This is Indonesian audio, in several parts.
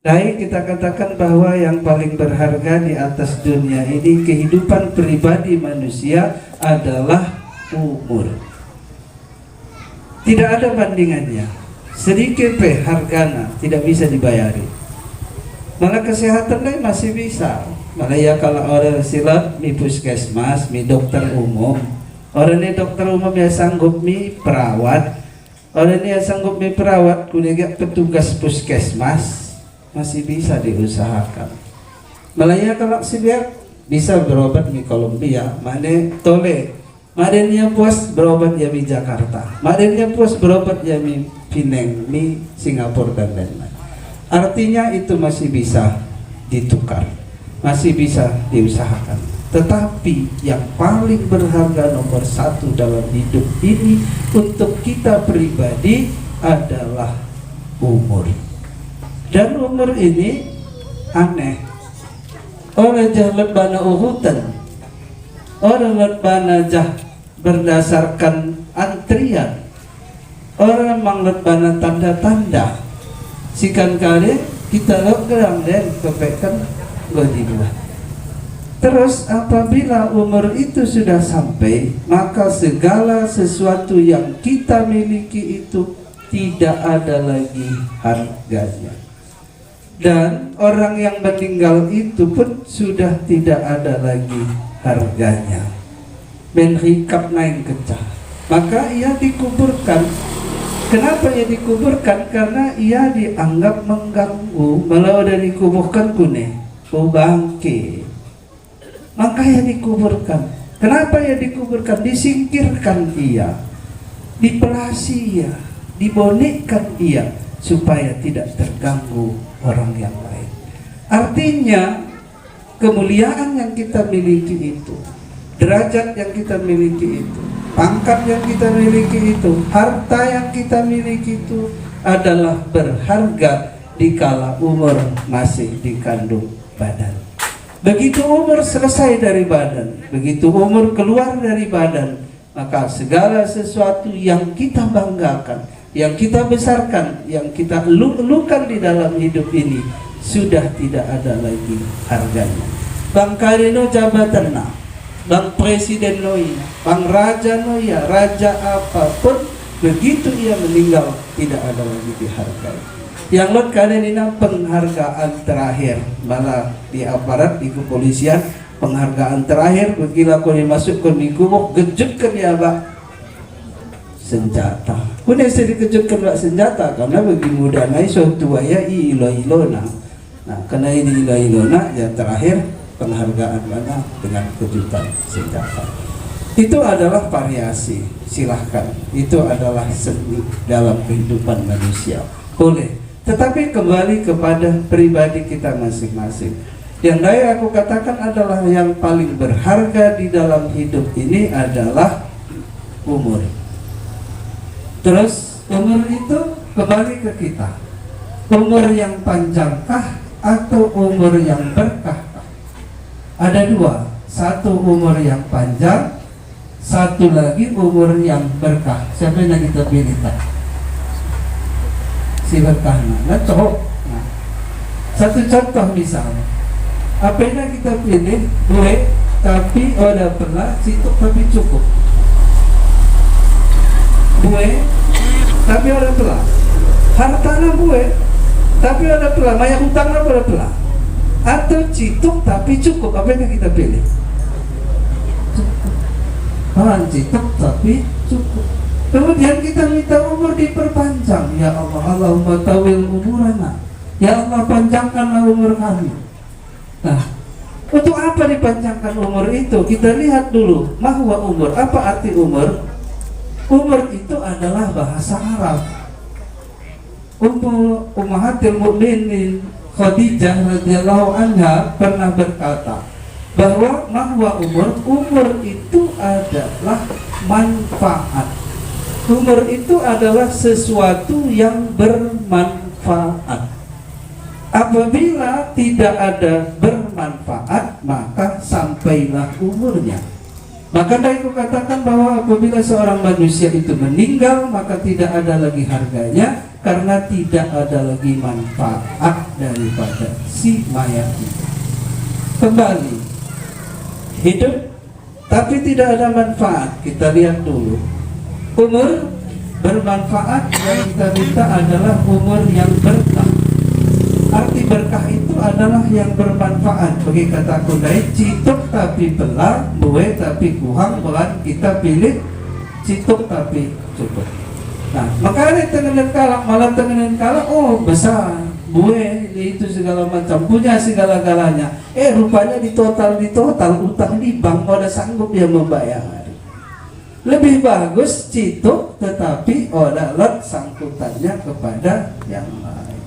Baik, kita katakan bahwa yang paling berharga di atas dunia ini, kehidupan pribadi manusia adalah umur. Tidak ada bandingannya. Sedikit hargana tidak bisa dibayari. Malah kesehatan lain masih bisa. Malah ya kalau orang silat mi puskesmas, mi dokter umum. Orang ini dokter umum ya sanggup mi perawat. Orang ini ya sanggup mi perawat, kuliah petugas puskesmas. Masih bisa diusahakan. Malah ya kalau siap bisa berobat di Kolombia, mana tole, madenya puas berobat ya di Jakarta, madenya puas berobat ya di Pineng, di Singapura dan lain-lain. Artinya itu masih bisa ditukar, masih bisa diusahakan. Tetapi yang paling berharga nomor satu dalam hidup ini untuk kita pribadi adalah umur. Dan umur ini aneh. Orang jahat bana uhutan, orang lebana jah berdasarkan antrian, orang manglet bana tanda-tanda. Sikan kali kita gerang dan kepekkan godibah. Terus apabila umur itu sudah sampai, maka segala sesuatu yang kita miliki itu tidak ada lagi harganya. Dan orang yang meninggal itu pun sudah tidak ada lagi harganya. Menghikap naik kecah. Maka ia dikuburkan. Kenapa ia dikuburkan? Karena ia dianggap mengganggu. Malah udah dikuburkan kune, bangke. Maka ia dikuburkan. Kenapa ia dikuburkan? Disingkirkan ia, dipelasi ia, dibonikkan ia, supaya tidak terganggu orang yang lain. Artinya kemuliaan yang kita miliki itu, derajat yang kita miliki itu, pangkat yang kita miliki itu, harta yang kita miliki itu adalah berharga dikala umur masih dikandung badan. Begitu umur selesai dari badan, begitu umur keluar dari badan, maka segala sesuatu yang kita banggakan, yang kita besarkan, yang kita eluk-elukan di dalam hidup ini sudah tidak ada lagi harganya. Bang Karino jabatan na, bang presiden noya, bang raja noya, raja apapun, begitu ia meninggal tidak ada lagi dihargai. Yang lot kalian ini penghargaan terakhir, malah di aparat di kepolisian penghargaan terakhir begitu kau dimasukkan di kubur, gejutkan ya pak. Senjata. Kuning saya dikejutkan buat senjata karena bagi muda naik suatu waya ilo-ilona. Nah, karena ini ilo-ilona yang terakhir penghargaan mana dengan kejutan senjata. Itu adalah variasi. Silahkan. Itu adalah seni dalam kehidupan manusia. Boleh. Tetapi kembali kepada pribadi kita masing-masing. Yang saya aku katakan adalah yang paling berharga di dalam hidup ini adalah umur. Terus umur itu kembali ke kita. Umur yang panjangkah atau umur yang berkahkah? Ada dua. Satu umur yang panjang, satu lagi umur yang berkah. Siapa yang kita pilih tak? Si berkah. Nah, satu contoh misalnya. Apa yang kita pilih? Duit tapi ada pernah, situ tapi cukup. Buat tapi ada telah, hartana buat tapi ada telah, maya hutangnya ada telah, atau cituk tapi cukup. Apa yang kita pilih? Cituk tapi cukup. Kemudian kita minta umur diperpanjang. Ya Allah, Allahumma tawil umurana. Ya Allah, panjangkanlah umur kami. Nah, untuk apa dipanjangkan umur itu? Kita lihat dulu mahwa umur. Apa arti umur? Umur itu adalah bahasa Arab. Ummahatil Mukminin Khadijah radhiyallahu anha pernah berkata bahwa umur itu adalah manfaat. Umur itu adalah sesuatu yang bermanfaat. Apabila tidak ada bermanfaat, maka sampailah umurnya. Maka dari aku katakan bahwa apabila seorang manusia itu meninggal, maka tidak ada lagi harganya. karena tidak ada lagi manfaat daripada si mayat itu. Kembali hidup tapi tidak ada manfaat. Kita lihat dulu, umur bermanfaat yang kita minta adalah umur yang berkah. Arti berkah itu adalah yang bermanfaat. Bagi kata kudai, cituk tapi belah, buwe tapi kuhang, belan kita pilih cituk tapi cukup. Nah, makanya tengenin kalak, malah tengenin kalak, oh besar, buwe itu segala macam, punya segala-galanya. Rupanya di total utang di bank, ada sanggup yang membayar. Lebih bagus cituk, tetapi ada lot sangkutannya kepada yang lain.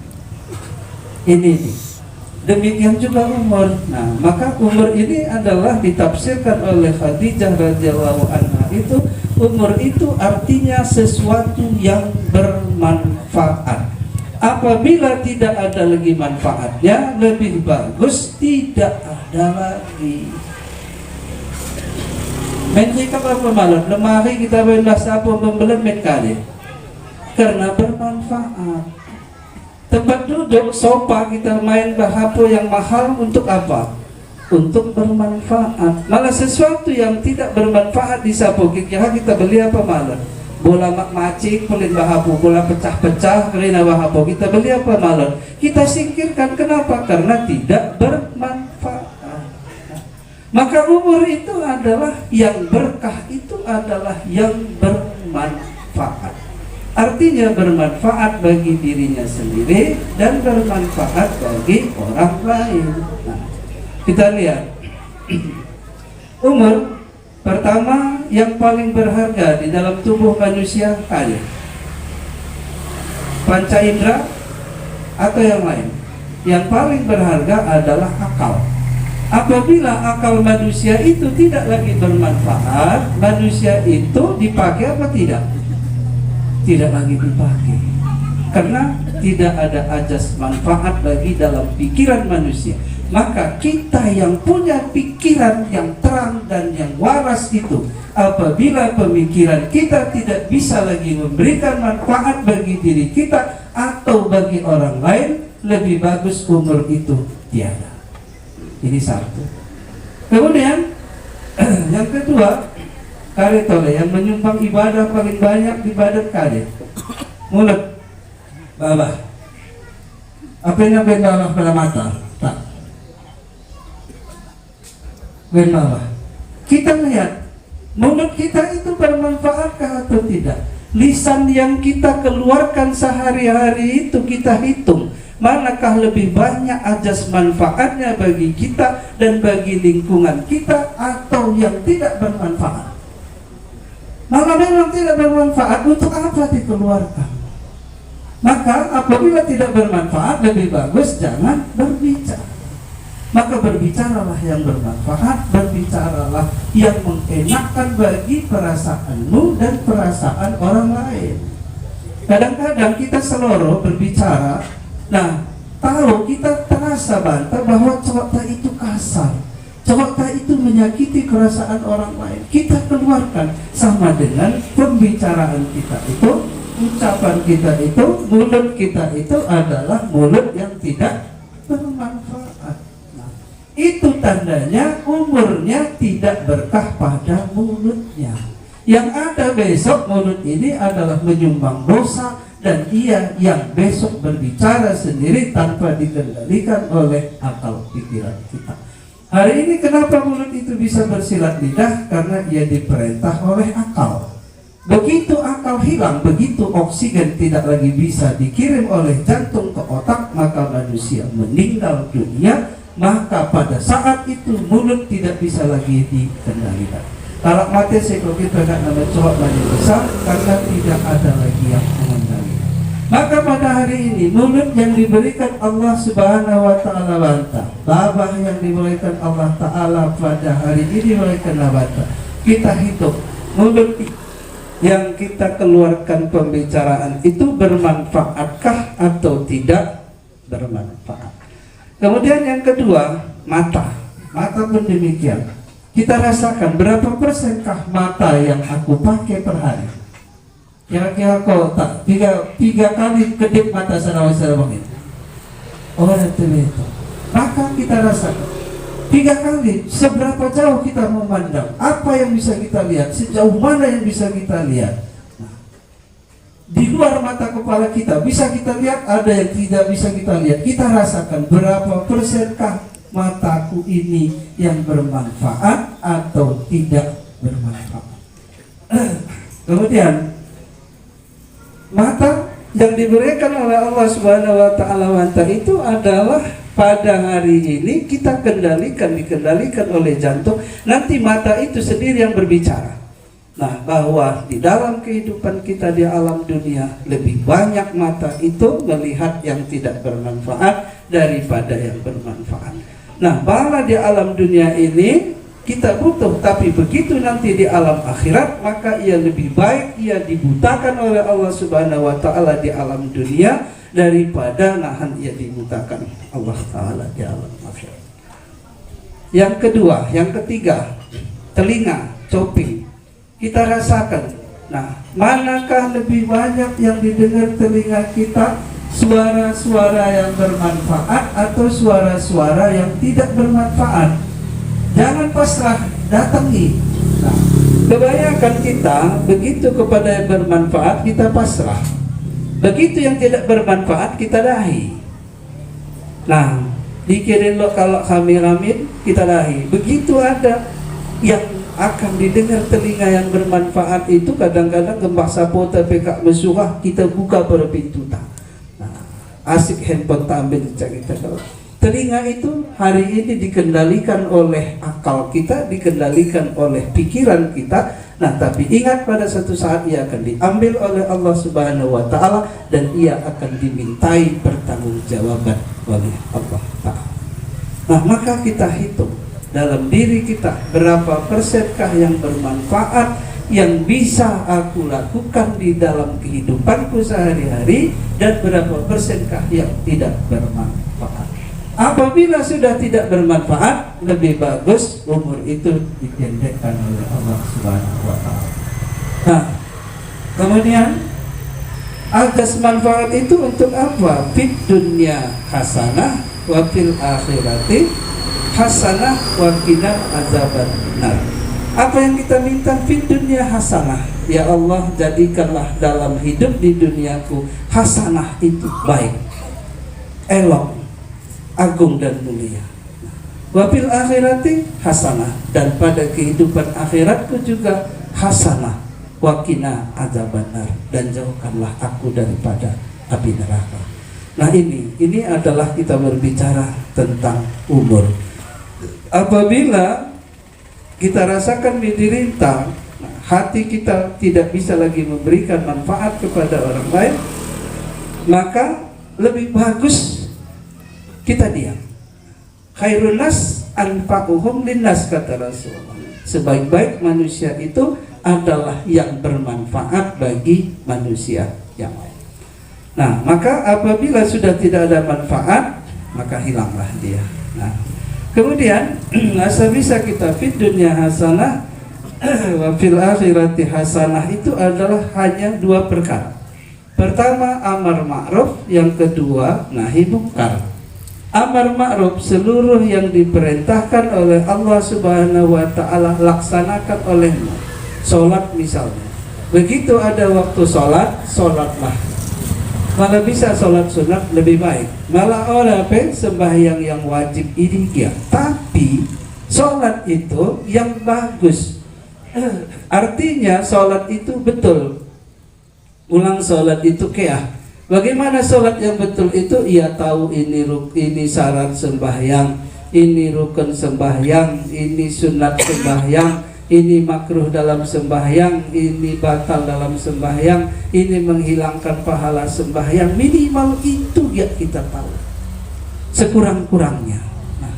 Ini demikian juga umur. Nah, maka umur ini adalah ditafsirkan oleh Khadijah radhiyallahu anha, itu umur itu artinya sesuatu yang bermanfaat. Apabila tidak ada lagi manfaatnya, lebih bagus tidak ada lagi. Menjika apa malam lemari kita belas apa membelah kali karena bermanfaat. Tempat duduk, sofa kita main bahapo yang mahal untuk apa? Untuk bermanfaat. Malah sesuatu yang tidak bermanfaat di sapo kira kita beli apa malah? Bola macik, pelin bahapo, bola pecah-pecah, kerana bahapo kita beli apa malah? Kita singkirkan. Kenapa? Karena tidak bermanfaat. Maka umur itu adalah yang berkah, itu adalah yang bermanfaat. Artinya bermanfaat bagi dirinya sendiri dan bermanfaat bagi orang lain. Nah, kita lihat umur pertama yang paling berharga di dalam tubuh manusia kali panca indera atau yang lain. Yang paling berharga adalah akal. Apabila akal manusia itu tidak lagi bermanfaat, manusia itu dipakai apa tidak? Tidak lagi dipakai, karena tidak ada ajas manfaat lagi dalam pikiran manusia. Maka kita yang punya pikiran yang terang dan yang waras itu, apabila pemikiran kita tidak bisa lagi memberikan manfaat bagi diri kita atau bagi orang lain, lebih bagus umur itu tiada. Ini satu. Kemudian yang kedua, kali tole yang menyumbang ibadah paling banyak ibadat kali mulut bawah. Apa yang benda pada mata? Tak. Benda. Kita lihat mulut kita itu bermanfaatkah atau tidak? Lisan yang kita keluarkan sehari-hari itu kita hitung, manakah lebih banyak ajas manfaatnya bagi kita dan bagi lingkungan kita atau yang tidak bermanfaat? Maka memang tidak bermanfaat, untuk apa dikeluarkan? Maka apabila tidak bermanfaat, lebih bagus jangan berbicara. Maka berbicaralah yang bermanfaat, berbicaralah yang mengenakan bagi perasaanmu dan perasaan orang lain. Kadang-kadang kita seloroh berbicara, nah tahu kita terasa bantah bahwa cowok itu kasar, cowok itu menyakiti perasaan orang lain, kita keluarkan. Sama dengan pembicaraan kita itu, ucapan kita itu, mulut kita itu adalah mulut yang tidak bermanfaat. Nah, itu tandanya umurnya tidak berkah pada mulutnya. Yang ada besok mulut ini adalah menyumbang dosa, dan ia yang besok berbicara sendiri tanpa dikendalikan oleh akal pikiran kita. Hari ini kenapa mulut itu bisa bersilat lidah? Karena ia diperintah oleh akal. Begitu akal hilang, begitu oksigen tidak lagi bisa dikirim oleh jantung ke otak, maka manusia meninggal dunia. Maka pada saat itu mulut tidak bisa lagi dikendalikan. Kalau mati sekolah kita nama cowok lagi besar karena tidak ada lagi yang mengendalikan. Maka pada hari ini mulut yang diberikan Allah Subhanahu wa taala bantah, babah yang diberikan Allah taala pada hari ini diberikan bantah. Kita hitung mulut yang kita keluarkan pembicaraan itu bermanfaatkah atau tidak bermanfaat. Kemudian yang kedua, mata. Mata pun demikian. Kita rasakan berapa persenkah mata yang aku pakai per hari? Kira-kira kau tak tiga kali kedip mata saudara-saudara ini. Oh itu. Maka kita rasakan 3 kali. Seberapa jauh kita memandang? Apa yang bisa kita lihat? Sejauh mana yang bisa kita lihat? Nah, di luar mata kepala kita bisa kita lihat, ada yang tidak bisa kita lihat. Kita rasakan berapa persenkah mataku ini yang bermanfaat atau tidak bermanfaat. Kemudian mata yang diberikan oleh Allah Subhanahu wa taala mata itu adalah pada hari ini kita dikendalikan oleh jantung. Nanti mata itu sendiri yang berbicara. Nah, bahwa di dalam kehidupan kita di alam dunia lebih banyak mata itu melihat yang tidak bermanfaat daripada yang bermanfaat. Nah, bahwa di alam dunia ini kita butuh, tapi begitu nanti di alam akhirat, maka ia lebih baik ia dibutakan oleh Allah Subhanahu wa taala di alam dunia daripada nahan ia dibutakan Allah taala di alam akhirat. Yang kedua, yang ketiga, telinga, coping. Kita rasakan. Nah, manakah lebih banyak yang didengar telinga kita? Suara-suara yang bermanfaat atau suara-suara yang tidak bermanfaat? Jangan pasrah, datangi. Nah, kebanyakan kita begitu kepada yang bermanfaat kita pasrah, begitu yang tidak bermanfaat kita dahi. Nah, dikirim lo kalau hamil kita dahi. Begitu ada yang akan didengar telinga yang bermanfaat itu kadang-kadang gembak sapota pekak mesurah kita buka pada pintu tak. Nah, asik handphone tak ambil kita kalau. Telinga itu hari ini dikendalikan oleh akal kita, dikendalikan oleh pikiran kita. Nah, tapi ingat pada satu saat ia akan diambil oleh Allah Subhanahu wa taala dan ia akan dimintai pertanggungjawaban oleh Allah taala. Nah, maka kita hitung dalam diri kita berapa persenkah yang bermanfaat yang bisa aku lakukan di dalam kehidupanku sehari-hari dan berapa persenkah yang tidak bermanfaat. Apabila sudah tidak bermanfaat, lebih bagus umur itu dipendekkan oleh Allah Subhanahu wa taala. Nah, kemudian atas manfaat itu untuk apa? Fid dunya hasanah wa fil akhirati hasanah wa qina adzabannar. Apa yang kita minta? Fid dunya hasanah. Ya Allah, jadikanlah dalam hidup di duniaku hasanah itu baik, elok, agung dan mulia. Wabil akhirati hasanah, dan pada kehidupan akhiratku juga hasanah. Wakina adzabannar, dan jauhkanlah aku daripada api neraka. Nah, ini adalah kita berbicara tentang umur. Apabila kita rasakan diderita, hati kita tidak bisa lagi memberikan manfaat kepada orang lain, maka lebih bagus kita diam. Khairun nas anfa'uhum linnas, kata Rasulullah. Sebaik-baik manusia itu adalah yang bermanfaat bagi manusia yang lain. Nah, maka apabila sudah tidak ada manfaat, maka hilanglah dia. Nah, kemudian asal bisa kita fid dunya hasanah wa fil akhirati hasanah itu adalah hanya 2 perkara. Pertama amar ma'ruf, yang kedua nahi mungkar. Amar ma'ruf, seluruh yang diperintahkan oleh Allah Subhanahu wa taala laksanakan olehmu. Salat misalnya, begitu ada waktu salat, salatlah. Malah bisa salat sunat lebih baik. Malah orang sembahyang yang wajib ini dia. Tapi salat itu yang bagus. Artinya salat itu betul. Ulang salat itu qiyah. Bagaimana sholat yang betul itu? Ia tahu ini syarat sembahyang, ini rukun sembahyang, ini sunat sembahyang, ini makruh dalam sembahyang, ini batal dalam sembahyang, ini menghilangkan pahala sembahyang. Minimal itu ya kita tahu. Sekurang-kurangnya. Nah,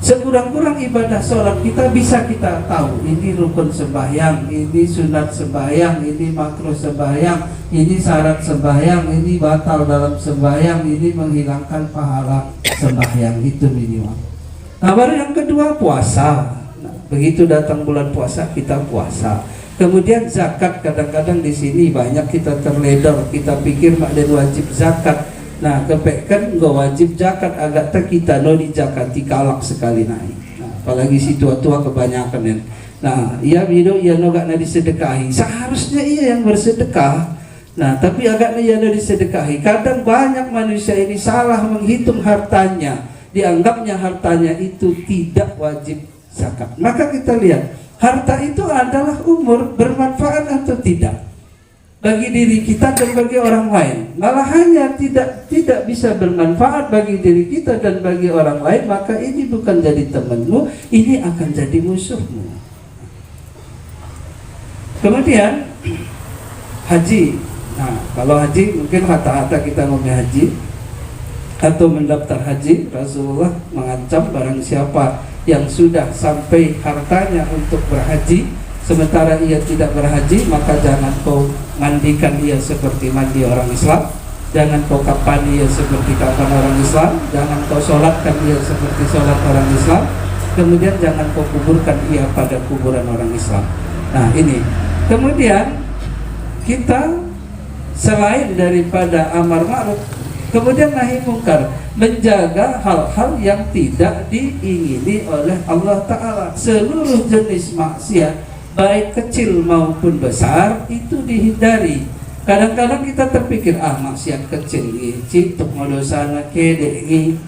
sekurang-kurang ibadah sholat kita bisa kita tahu. Ini rukun sembahyang, ini sunat sembahyang, ini makruh sembahyang, ini syarat sembahyang, ini batal dalam sembahyang, ini menghilangkan pahala sembahyang. Itu minimal. Nah, baru yang kedua puasa. Nah, begitu datang bulan puasa kita puasa. Kemudian zakat, kadang-kadang di sini banyak kita terledor, kita pikir makden wajib zakat. Nah, kepeken go wajib zakat agak tak kita no di zakati kalak sekali naik. Nah, apalagi si tua-tua kebanyakan ya. Nah, ia bido ia no gak na disedekahi. Seharusnya ia yang bersedekah. Nah, tapi agaknya ia no disedekahi. Kadang banyak manusia ini salah menghitung hartanya. Dianggapnya hartanya itu tidak wajib zakat. Maka kita lihat, harta itu adalah umur, bermanfaat atau tidak bagi diri kita dan bagi orang lain. Malah hanya tidak bisa bermanfaat bagi diri kita dan bagi orang lain, maka ini bukan jadi temanmu, ini akan jadi musuhmu. Kemudian haji. Nah, kalau haji mungkin rata-rata kita ngomong haji atau mendaftar haji, Rasulullah mengancam barang siapa yang sudah sampai hartanya untuk berhaji sementara ia tidak berhaji, maka jangan kau mandikan dia seperti mandi orang Islam, jangan kau kapani dia seperti kapan orang Islam, jangan kau sholatkan dia seperti sholat orang Islam, kemudian jangan kau kuburkan ia pada kuburan orang Islam. Nah, ini kemudian kita selain daripada amar ma'ruf, kemudian nahi mungkar, menjaga hal-hal yang tidak diingini oleh Allah Ta'ala. Seluruh jenis maksiat baik kecil maupun besar itu dihindari. Kadang-kadang kita terpikir maksiat kecil cituk modosana kede.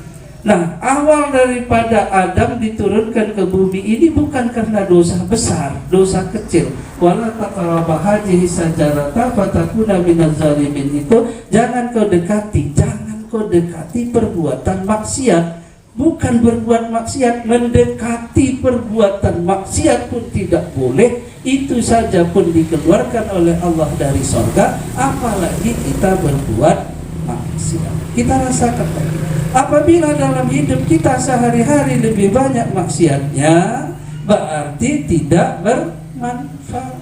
Nah, awal daripada Adam diturunkan ke bumi ini bukan karena dosa besar, dosa kecil. Wala taqraba hadhihi sajarata fatakuna minaz zalimin, itu jangan kau dekati, jangan kau dekati perbuatan maksiat. Bukan berbuat maksiat, mendekati perbuatan maksiat pun tidak boleh. Itu saja pun dikeluarkan oleh Allah dari sorga, apalagi kita berbuat maksiat. Kita rasakan lagi, apabila dalam hidup kita sehari-hari lebih banyak maksiatnya, berarti tidak bermanfaat.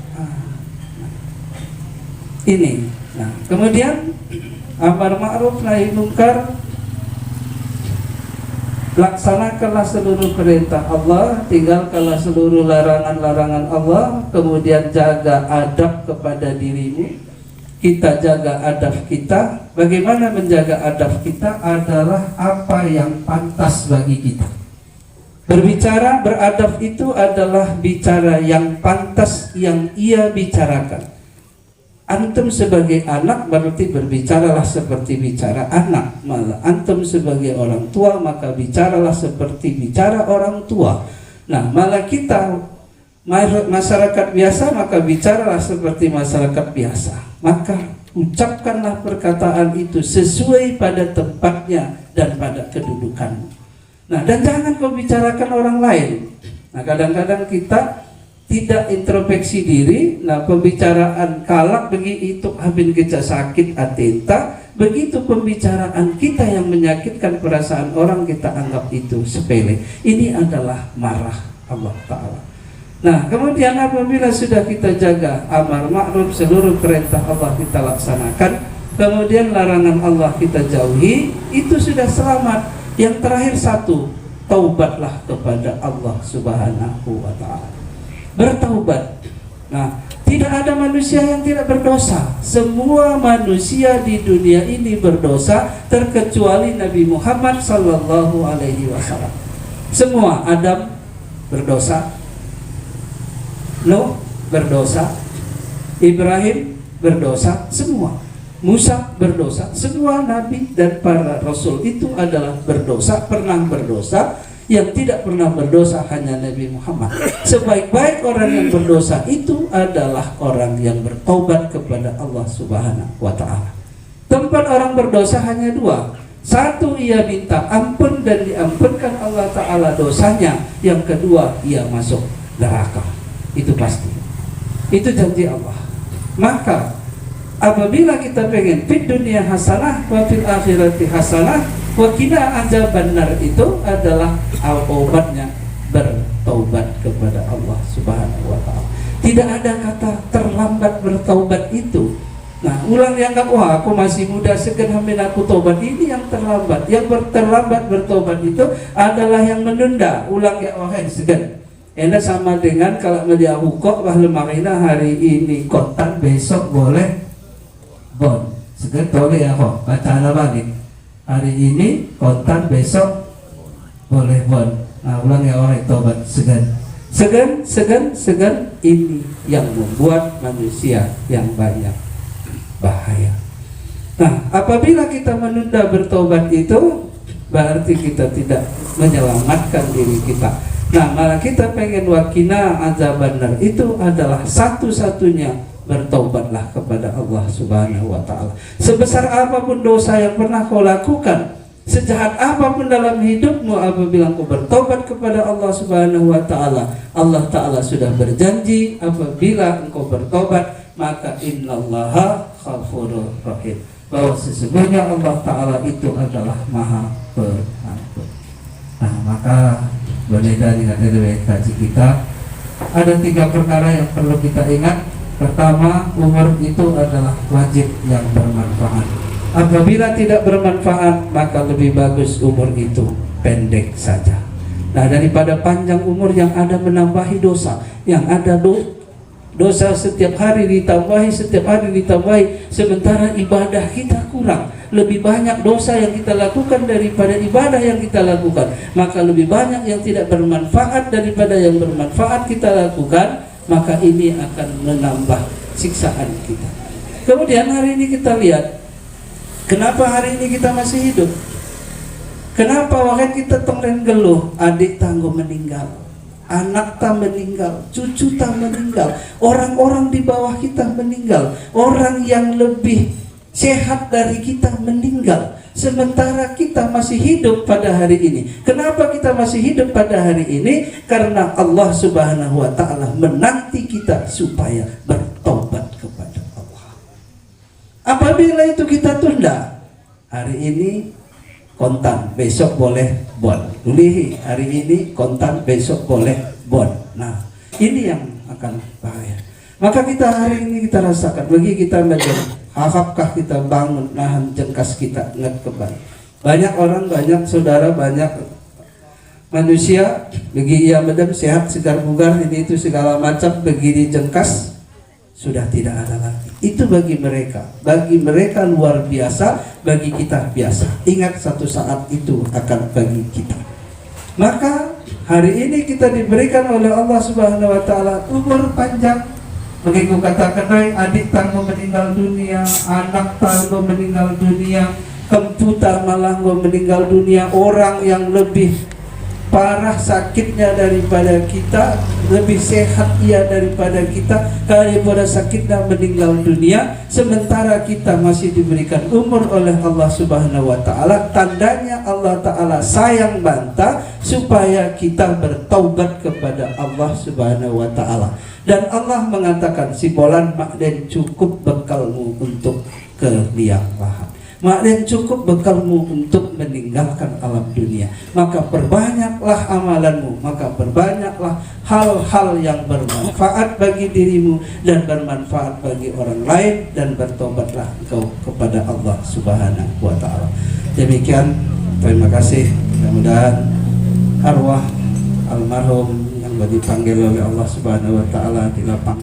Ini. Nah, kemudian amar ma'ruf nahi munkar, laksanakanlah seluruh perintah Allah, tinggalkanlah seluruh larangan-larangan Allah, kemudian jaga adab kepada dirimu. Kita jaga adab kita. Bagaimana menjaga adab kita adalah apa yang pantas bagi kita. Berbicara, beradab itu adalah bicara yang pantas yang ia bicarakan. Antum sebagai anak berarti berbicaralah seperti bicara anak. Malah antum sebagai orang tua maka bicaralah seperti bicara orang tua. Nah, malah kita masyarakat biasa maka bicaralah seperti masyarakat biasa. Maka ucapkanlah perkataan itu sesuai pada tempatnya dan pada kedudukanmu. Nah, dan jangan kau bicarakan orang lain. Nah, kadang-kadang kita tidak introspeksi diri. Nah, pembicaraan kalak begitu habis kita sakit atenta, begitu pembicaraan kita yang menyakitkan perasaan orang kita anggap itu sepele. Ini adalah marah Allah Ta'ala. Nah, kemudian apabila sudah kita jaga amar ma'ruf, seluruh perintah Allah kita laksanakan, kemudian larangan Allah kita jauhi, itu sudah selamat. Yang terakhir satu, taubatlah kepada Allah Subhanahu wa Ta'ala. Bertaubat. Nah, tidak ada manusia yang tidak berdosa. Semua manusia di dunia ini berdosa terkecuali Nabi Muhammad sallallahu alaihi wasallam. Semua, Adam berdosa, Nuh berdosa, Ibrahim berdosa, semua. Musa berdosa, semua nabi dan para rasul itu adalah berdosa, pernah berdosa. Yang tidak pernah berdosa hanya Nabi Muhammad. Sebaik-baik orang yang berdosa itu adalah orang yang bertaubat kepada Allah Subhanahu wa Ta'ala. Tempat orang berdosa hanya dua. Satu, ia minta ampun dan diampunkan Allah Ta'ala dosanya. Yang kedua, ia masuk neraka. Itu pasti. Itu janji Allah. Maka apabila kita pengen fid dunia hasanah wa fil akhirati hasanah wa qina adzabannar, itu adalah obatnya bertaubat kepada Allah Subhanahu wa Ta'ala. Tidak ada kata terlambat bertaubat itu. Nah, ulang yang enggak, wah aku masih muda segan hamil aku taubat, ini yang terlambat. Yang terlambat bertaubat itu adalah yang menunda. Ulang ya, wah segan Enda sama dengan kalau media hukok bahwa marina hari ini kontan, besok boleh bon. Segan boleh ya kok. Baca ala balik. Hari ini kontan, besok boleh bon. Nah ulang ya orang tobat. Segan ini yang membuat manusia yang banyak bahaya. Nah apabila kita menunda bertobat itu berarti kita tidak menyelamatkan diri kita. Nah malah kita pengen wakina azabannar, itu adalah satu-satunya bertobatlah kepada Allah Subhanahu wa ta'ala. Sebesar apapun dosa yang pernah kau lakukan, sejahat apapun dalam hidupmu, apabila kau bertobat kepada Allah Subhanahu wa ta'ala, Allah ta'ala sudah berjanji apabila engkau bertobat maka innallaha ghafurur rahim, bahwa sesungguhnya Allah ta'ala itu adalah maha pengampun. Nah maka berbeda dengan kaji kita, ada 3 perkara yang perlu kita ingat. Pertama, umur itu adalah wajib yang bermanfaat. Apabila tidak bermanfaat, maka lebih bagus umur itu pendek saja. Nah daripada panjang umur yang ada menambahi dosa, yang ada dosa setiap hari ditambahi, sementara ibadah kita kurang. Lebih banyak dosa yang kita lakukan daripada ibadah yang kita lakukan, maka lebih banyak yang tidak bermanfaat daripada yang bermanfaat kita lakukan, maka ini akan menambah siksaan kita. Kemudian hari ini kita lihat, kenapa hari ini kita masih hidup? Kenapa waktu kita tongren geluh, adik tanggo meninggal, anak tak meninggal, cucu tak meninggal, orang-orang di bawah kita meninggal, orang yang lebih sehat dari kita meninggal, sementara kita masih hidup pada hari ini. Kenapa kita masih hidup pada hari ini? Karena Allah Subhanahu wa ta'ala menanti kita supaya bertobat kepada Allah. Apabila itu kita tunda, hari ini kontan, besok boleh bon. Ulihi, hari ini kontan, besok boleh bon. Nah ini yang akan bahaya. Maka kita hari ini kita rasakan, bagi kita menjadi harapkah kita bangun nahan jengkas kita ingat kembali. Banyak orang, banyak saudara, banyak manusia bagi ia medem sehat segar bugar ini itu segala macam, begini jengkas sudah tidak ada lagi. Itu bagi mereka luar biasa, bagi kita biasa. Ingat satu saat itu akan bagi kita. Maka hari ini kita diberikan oleh Allah Subhanahu wa ta'ala umur panjang. Begitu katakan, adik tanggo meninggal dunia, anak tanggo meninggal dunia, kemputar malah meninggal dunia, orang yang lebih parah sakitnya daripada kita, lebih sehat ia daripada kita, daripada sakitnya meninggal dunia, sementara kita masih diberikan umur oleh Allah Subhanahu wa ta'ala. Tandanya Allah ta'ala sayang banta supaya kita bertaubat kepada Allah Subhanahu wa ta'ala. Dan Allah mengatakan, simbolan makden cukup bekalmu untuk ke liang lahat, makden cukup bekalmu untuk meninggalkan alam dunia. Maka perbanyaklah amalanmu, maka perbanyaklah hal-hal yang bermanfaat bagi dirimu dan bermanfaat bagi orang lain, dan bertobatlah engkau kepada Allah Subhanahu wa ta'ala. Demikian, terima kasih. Mudah-mudahan arwah almarhum yang dipanggil oleh Allah Subhanahu wa ta'ala di lapang